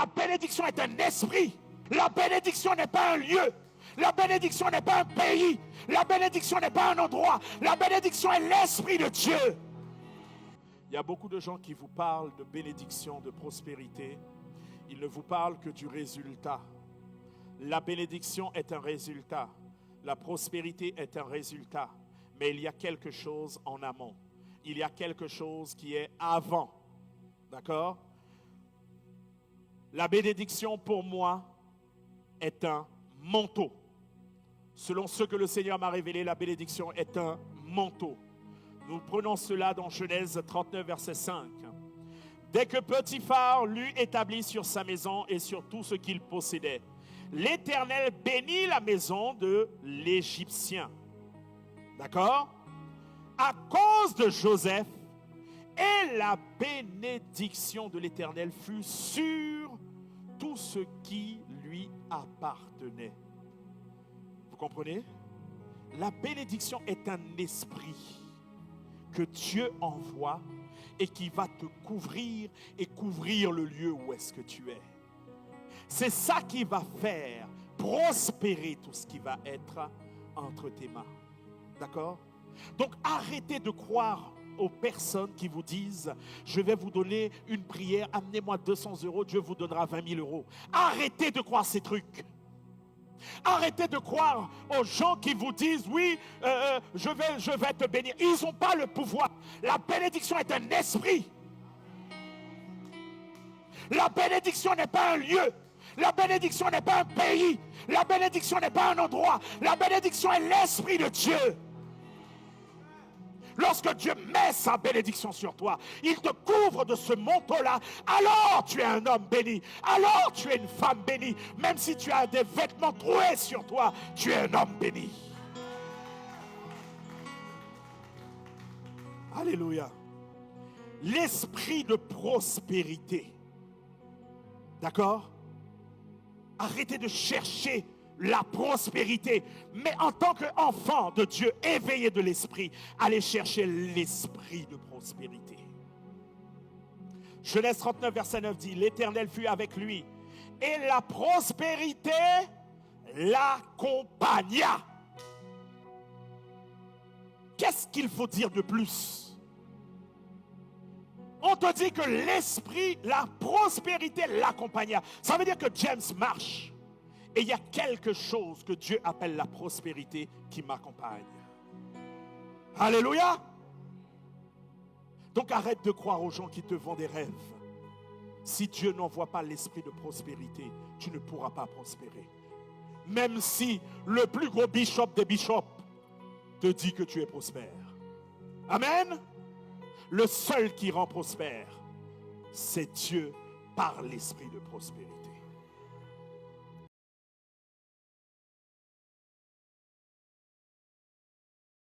La bénédiction est un esprit. La bénédiction n'est pas un lieu. La bénédiction n'est pas un pays. La bénédiction n'est pas un endroit. La bénédiction est l'Esprit de Dieu. Il y a beaucoup de gens qui vous parlent de bénédiction, de prospérité. Ils ne vous parlent que du résultat. La bénédiction est un résultat. La prospérité est un résultat. Mais il y a quelque chose en amont. Il y a quelque chose qui est avant. D'accord? La bénédiction pour moi est un manteau. Selon ce que le Seigneur m'a révélé, la bénédiction est un manteau. Nous prenons cela dans Genèse 39, verset 5. Dès que Potiphar l'eut établi sur sa maison et sur tout ce qu'il possédait, l'Éternel bénit la maison de l'Égyptien. D'accord? À cause de Joseph, et la bénédiction de l'Éternel fut sur tout ce qui lui appartenait. Vous comprenez? La bénédiction est un esprit que Dieu envoie et qui va te couvrir et couvrir le lieu où est-ce que tu es. C'est ça qui va faire prospérer tout ce qui va être entre tes mains. D'accord? Donc arrêtez de croire aux personnes qui vous disent « Je vais vous donner une prière, amenez-moi 200 €, Dieu vous donnera 20 000 €. » Arrêtez de croire ces trucs. Arrêtez de croire aux gens qui vous disent « Oui, je vais te bénir. » Ils n'ont pas le pouvoir. La bénédiction est un esprit. La bénédiction n'est pas un lieu. La bénédiction n'est pas un pays. La bénédiction n'est pas un endroit. La bénédiction est l'Esprit de Dieu. Lorsque Dieu met sa bénédiction sur toi, il te couvre de ce manteau-là, alors tu es un homme béni, alors tu es une femme bénie. Même si tu as des vêtements troués sur toi, tu es un homme béni. Alléluia. L'esprit de prospérité. D'accord? Arrêtez de chercher la prospérité. Mais en tant qu'enfant de Dieu, éveillé de l'esprit, allez chercher l'esprit de prospérité. Genèse 39, verset 9 dit, l'Éternel fut avec lui et la prospérité l'accompagna. Qu'est-ce qu'il faut dire de plus? On te dit que l'esprit, la prospérité l'accompagna. Ça veut dire que James marche. Et il y a quelque chose que Dieu appelle la prospérité qui m'accompagne. Alléluia. Donc arrête de croire aux gens qui te vendent des rêves. Si Dieu n'envoie pas l'esprit de prospérité, tu ne pourras pas prospérer. Même si le plus gros bishop des bishops te dit que tu es prospère. Amen. Le seul qui rend prospère, c'est Dieu par l'esprit de prospérité.